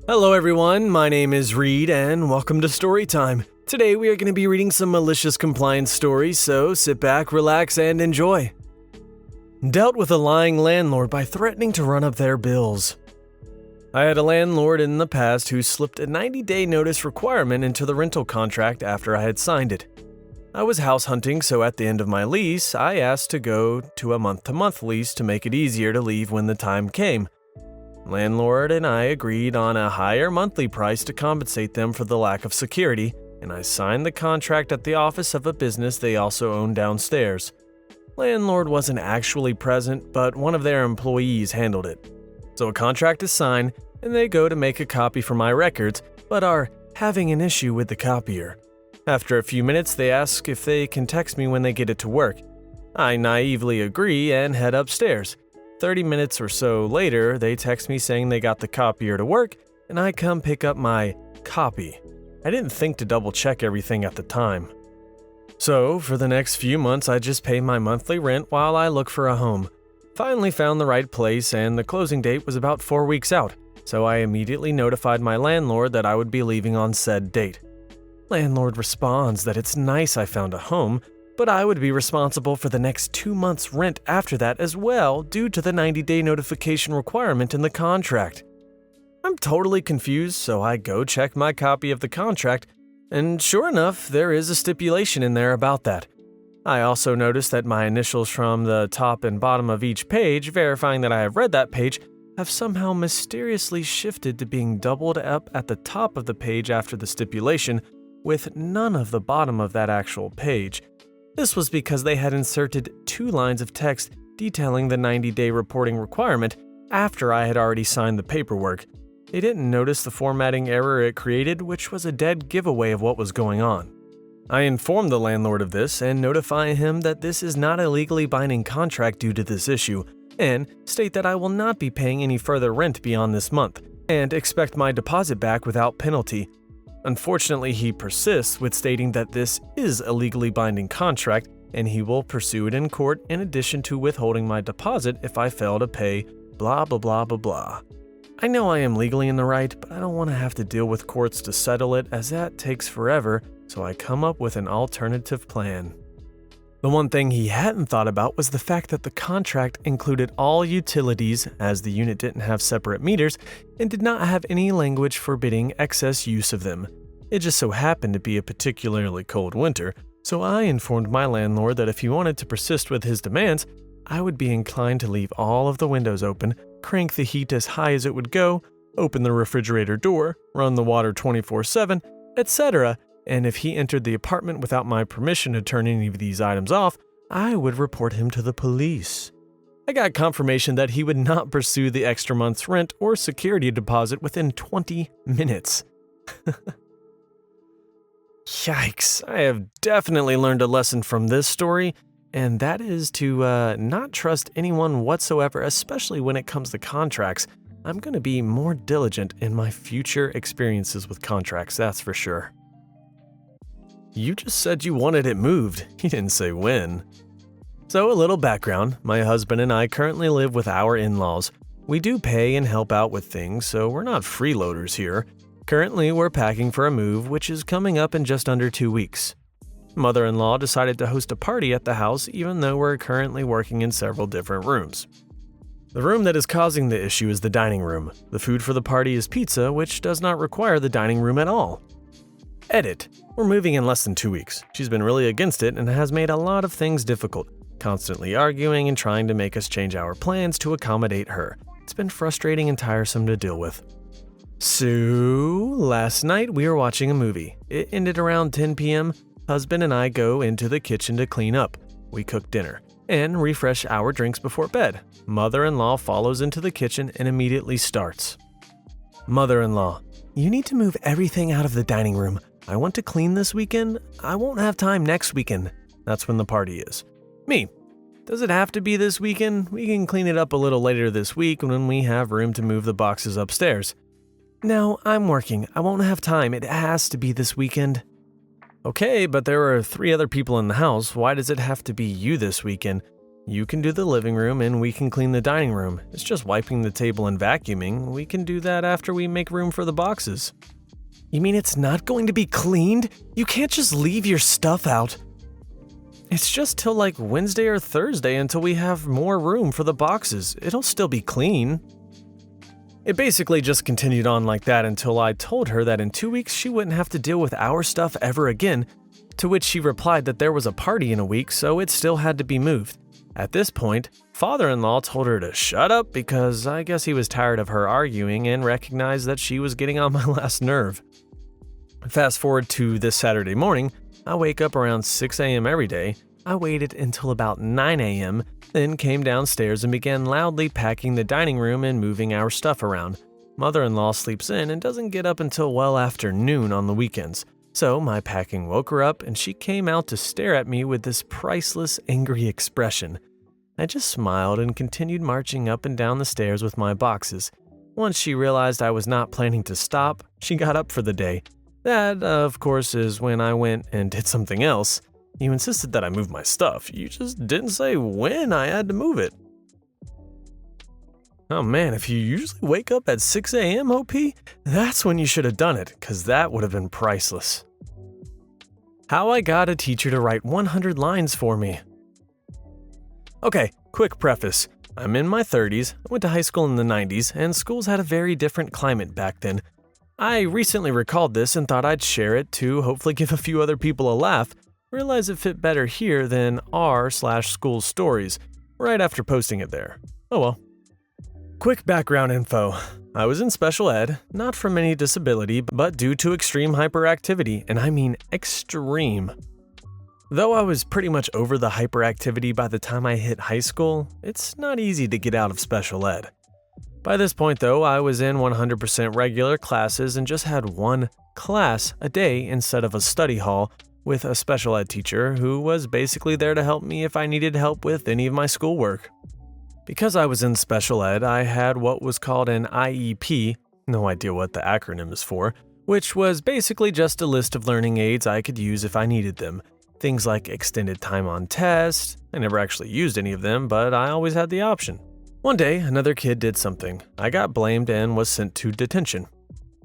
Hello everyone, my name is Reed and welcome to Storytime. Today we are going to be reading some malicious compliance stories, so sit back, relax, and enjoy. Dealt with a lying landlord by threatening to run up their bills. I had a landlord in the past who slipped a 90-day notice requirement into the rental contract after I had signed it. I was house hunting, so at the end of my lease, I asked to go to a month-to-month lease to make it easier to leave when the time came. Landlord and I agreed on a higher monthly price to compensate them for the lack of security, and I signed the contract at the office of a business they also owned downstairs. Landlord wasn't actually present, but one of their employees handled it. So a contract is signed, and they go to make a copy for my records, but are having an issue with the copier. After a few minutes, they ask if they can text me when they get it to work. I naively agree and head upstairs. 30 minutes or so later, they text me saying they got the copier to work, and I come pick up my copy. I didn't think to double check everything at the time. So, for the next few months, I just pay my monthly rent while I look for a home. Finally found the right place, and the closing date was about 4 weeks out, so I immediately notified my landlord that I would be leaving on said date. Landlord responds that it's nice I found a home, but I would be responsible for the next 2 months' rent after that as well due to the 90-day notification requirement in the contract. I'm totally confused, so I go check my copy of the contract, and sure enough, there is a stipulation in there about that. I also noticed that my initials from the top and bottom of each page, verifying that I have read that page, have somehow mysteriously shifted to being doubled up at the top of the page after the stipulation, with none of the bottom of that actual page. This was because they had inserted 2 lines of text detailing the 90-day reporting requirement after I had already signed the paperwork. They didn't notice the formatting error it created, which was a dead giveaway of what was going on. I informed the landlord of this and notify him that this is not a legally binding contract due to this issue, and state that I will not be paying any further rent beyond this month, and expect my deposit back without penalty. Unfortunately, he persists with stating that this is a legally binding contract and he will pursue it in court in addition to withholding my deposit if I fail to pay blah blah blah blah blah. I know I am legally in the right, but I don't want to have to deal with courts to settle it as that takes forever, so I come up with an alternative plan. The one thing he hadn't thought about was the fact that the contract included all utilities, as the unit didn't have separate meters and did not have any language forbidding excess use of them. It just so happened to be a particularly cold winter, so I informed my landlord that if he wanted to persist with his demands, I would be inclined to leave all of the windows open, crank the heat as high as it would go, open the refrigerator door, run the water 24/7, etc., and if he entered the apartment without my permission to turn any of these items off, I would report him to the police. I got confirmation that he would not pursue the extra month's rent or security deposit within 20 minutes. Yikes, I have definitely learned a lesson from this story, and that is to not trust anyone whatsoever, especially when it comes to contracts. I'm going to be more diligent in my future experiences with contracts, that's for sure. You just said you wanted it moved. You didn't say when. So a little background. My husband and I currently live with our in-laws. We do pay and help out with things, so we're not freeloaders here. Currently, we're packing for a move, which is coming up in just under 2 weeks. Mother-in-law decided to host a party at the house, even though we're currently working in several different rooms. The room that is causing the issue is the dining room. The food for the party is pizza, which does not require the dining room at all. Edit. We're moving in less than 2 weeks. She's been really against it and has made a lot of things difficult, constantly arguing and trying to make us change our plans to accommodate her. It's been frustrating and tiresome to deal with. So, last night we were watching a movie. It ended around 10 p.m. Husband and I go into the kitchen to clean up. We cook dinner and refresh our drinks before bed. Mother-in-law follows into the kitchen and immediately starts. Mother-in-law, you need to move everything out of the dining room. I want to clean this weekend. I won't have time next weekend. That's when the party is. Me. Does it have to be this weekend? We can clean it up a little later this week when we have room to move the boxes upstairs. No, I'm working. I won't have time. It has to be this weekend. Okay, but there are 3 other people in the house. Why does it have to be you this weekend? You can do the living room and we can clean the dining room. It's just wiping the table and vacuuming. We can do that after we make room for the boxes." "You mean it's not going to be cleaned? You can't just leave your stuff out." "It's just till like Wednesday or Thursday until we have more room for the boxes. It'll still be clean." It basically just continued on like that until I told her that in 2 weeks she wouldn't have to deal with our stuff ever again, to which she replied that there was a party in a week, so it still had to be moved. At this point, father-in-law told her to shut up because I guess he was tired of her arguing and recognized that she was getting on my last nerve. Fast forward to this Saturday morning, I wake up around 6 a.m. every day. I waited until about 9 a.m., then came downstairs and began loudly packing the dining room and moving our stuff around. Mother-in-law sleeps in and doesn't get up until well after noon on the weekends. So my packing woke her up and she came out to stare at me with this priceless, angry expression. I just smiled and continued marching up and down the stairs with my boxes. Once she realized I was not planning to stop, she got up for the day. That, of course, is when I went and did something else. You insisted that I move my stuff. You just didn't say when I had to move it. Oh man, if you usually wake up at 6 a.m., OP, that's when you should have done it, because that would have been priceless. How I got a teacher to write 100 lines for me. Okay, quick preface. I'm in my 30s, I went to high school in the 90s, and schools had a very different climate back then. I recently recalled this and thought I'd share it to hopefully give a few other people a laugh. Realize it fit better here than r/school stories, right after posting it there. Oh well. Quick background info. I was in special ed, not from any disability, but due to extreme hyperactivity, and I mean extreme. Though I was pretty much over the hyperactivity by the time I hit high school, it's not easy to get out of special ed. By this point though, I was in 100% regular classes and just had one class a day instead of a study hall, with a special ed teacher who was basically there to help me if I needed help with any of my schoolwork. Because I was in special ed, I had what was called an IEP, no idea what the acronym is for, which was basically just a list of learning aids I could use if I needed them. Things like extended time on tests. I never actually used any of them, but I always had the option. One day, another kid did something. I got blamed and was sent to detention.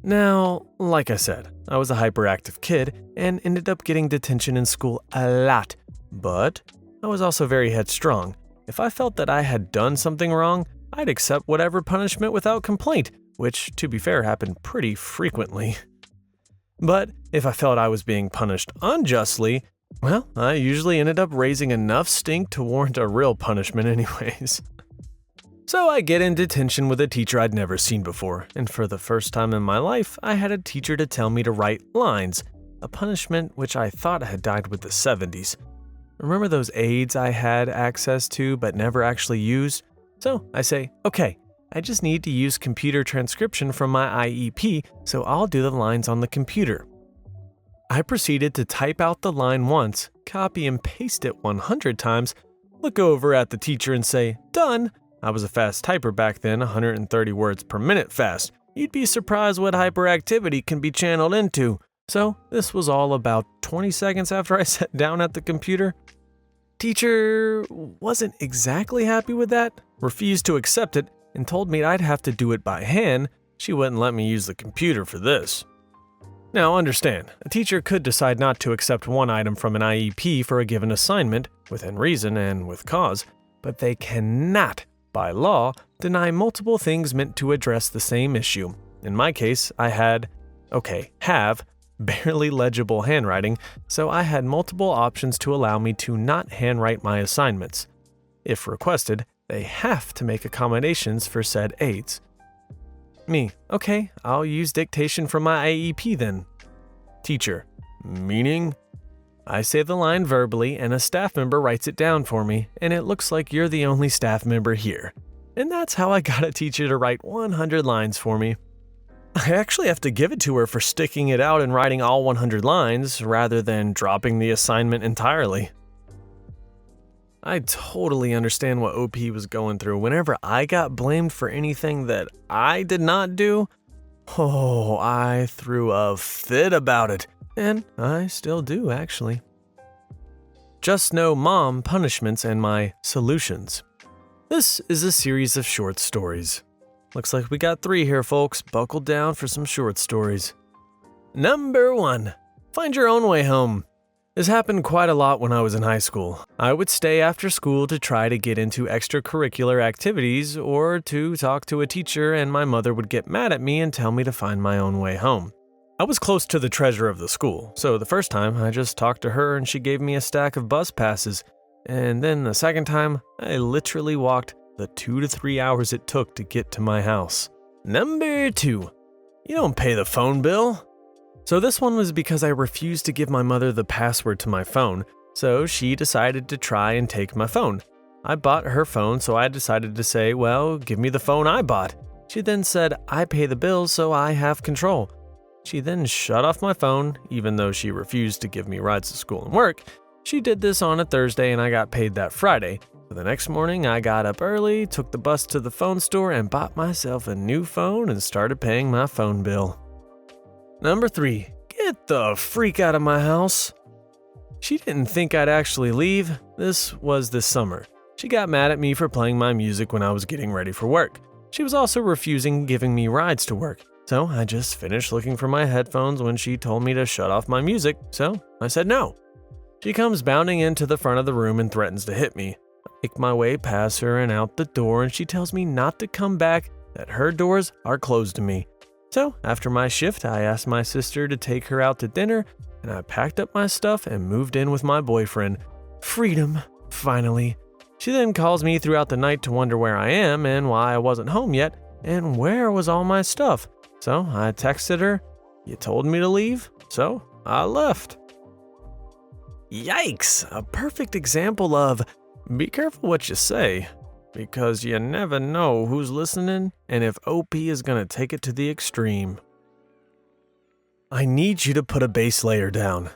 Now, like I said, I was a hyperactive kid and ended up getting detention in school a lot, but I was also very headstrong. If I felt that I had done something wrong, I'd accept whatever punishment without complaint, which, to be fair, happened pretty frequently. But if I felt I was being punished unjustly, well, I usually ended up raising enough stink to warrant a real punishment anyways. So I get in detention with a teacher I'd never seen before, and for the first time in my life, I had a teacher to tell me to write lines, a punishment which I thought had died with the 70s. Remember those aids I had access to but never actually used? So I say, okay, I just need to use computer transcription from my IEP, so I'll do the lines on the computer. I proceeded to type out the line once, copy and paste it 100 times, look over at the teacher and say, done. I was a fast typer back then, 130 words per minute fast. You'd be surprised what hyperactivity can be channeled into. So this was all about 20 seconds after I sat down at the computer. Teacher wasn't exactly happy with that, refused to accept it, and told me I'd have to do it by hand. She wouldn't let me use the computer for this. Now understand, a teacher could decide not to accept one item from an IEP for a given assignment, within reason and with cause, but they cannot, by law, deny multiple things meant to address the same issue. In my case, I have barely legible handwriting, so I had multiple options to allow me to not handwrite my assignments. If requested, they have to make accommodations for said aids. Me, okay, I'll use dictation from my IEP then. Teacher, meaning? I say the line verbally and a staff member writes it down for me, and it looks like you're the only staff member here. And that's how I got a teacher to write 100 lines for me. I actually have to give it to her for sticking it out and writing all 100 lines rather than dropping the assignment entirely. I totally understand what OP was going through. Whenever I got blamed for anything that I did not do, I threw a fit about it. And I still do, actually. Just Know Mom Punishments and My Solutions. This is a series of short stories. Looks like we got 3 here, folks. Buckle down for some short stories. Number 1. Find your own way home. This happened quite a lot when I was in high school. I would stay after school to try to get into extracurricular activities or to talk to a teacher, and my mother would get mad at me and tell me to find my own way home. I was close to the treasurer of the school, so the first time I just talked to her and she gave me a stack of bus passes. And then the second time, I literally walked the 2 to 3 hours it took to get to my house. Number 2. You don't pay the phone bill. So this one was because I refused to give my mother the password to my phone, so she decided to try and take my phone. I bought her phone, so I decided to say, well, give me the phone I bought. She then said, I pay the bills, so I have control. She then shut off my phone, even though she refused to give me rides to school and work. She did this on a Thursday and I got paid that Friday. So the next morning, I got up early, took the bus to the phone store and bought myself a new phone and started paying my phone bill. Number 3. Get the freak out of my house. She didn't think I'd actually leave. This was this summer. She got mad at me for playing my music when I was getting ready for work. She was also refusing giving me rides to work. So I just finished looking for my headphones when she told me to shut off my music, so I said no. She comes bounding into the front of the room and threatens to hit me. I make my way past her and out the door, and she tells me not to come back, that her doors are closed to me. So after my shift, I asked my sister to take her out to dinner, and I packed up my stuff and moved in with my boyfriend. Freedom, finally. She then calls me throughout the night to wonder where I am and why I wasn't home yet, and where was all my stuff. So I texted her, you told me to leave, so I left. Yikes, a perfect example of be careful what you say, because you never know who's listening and if OP is going to take it to the extreme. I need you to put a base layer down.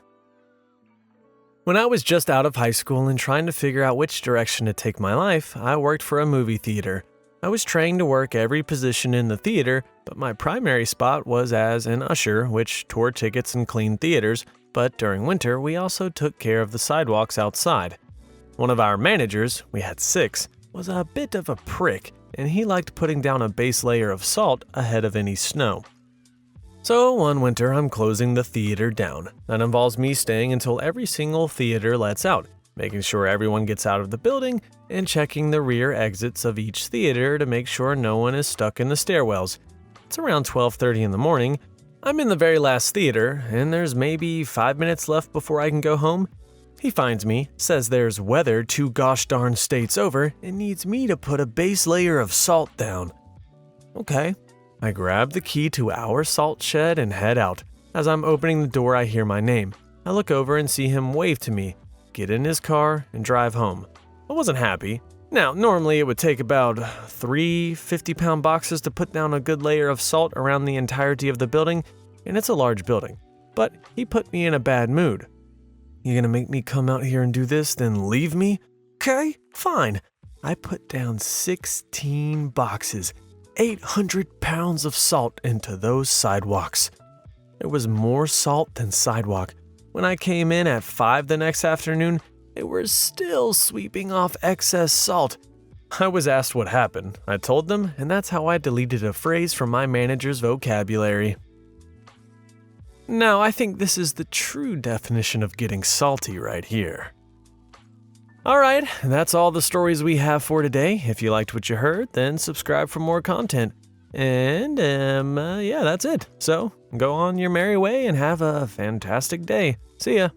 When I was just out of high school and trying to figure out which direction to take my life, I worked for a movie theater. I was trained to work every position in the theater, but my primary spot was as an usher, which tore tickets and cleaned theaters, but during winter we also took care of the sidewalks outside. One of our managers, we had 6, was a bit of a prick, and he liked putting down a base layer of salt ahead of any snow. So one winter I'm closing the theater down. That involves me staying until every single theater lets out, making sure everyone gets out of the building, and checking the rear exits of each theater to make sure no one is stuck in the stairwells. It's around 12:30 in the morning. I'm in the very last theater, and there's maybe 5 minutes left before I can go home. He finds me, says there's weather 2 gosh darn states over, and needs me to put a base layer of salt down. Okay. I grab the key to our salt shed and head out. As I'm opening the door, I hear my name. I look over and see him wave to me, get in his car, and drive home. I wasn't happy. Now, normally it would take about 3 50-pound boxes to put down a good layer of salt around the entirety of the building, and it's a large building. But he put me in a bad mood. You gonna make me come out here and do this, then leave me? Okay, fine. I put down 16 boxes, 800 pounds of salt into those sidewalks. There was more salt than sidewalk. When I came in at 5 the next afternoon, they were still sweeping off excess salt. I was asked what happened. I told them, and that's how I deleted a phrase from my manager's vocabulary. Now, I think this is the true definition of getting salty right here. Alright, that's all the stories we have for today. If you liked what you heard, then subscribe for more content. And, yeah, that's it. So, go on your merry way and have a fantastic day. See ya.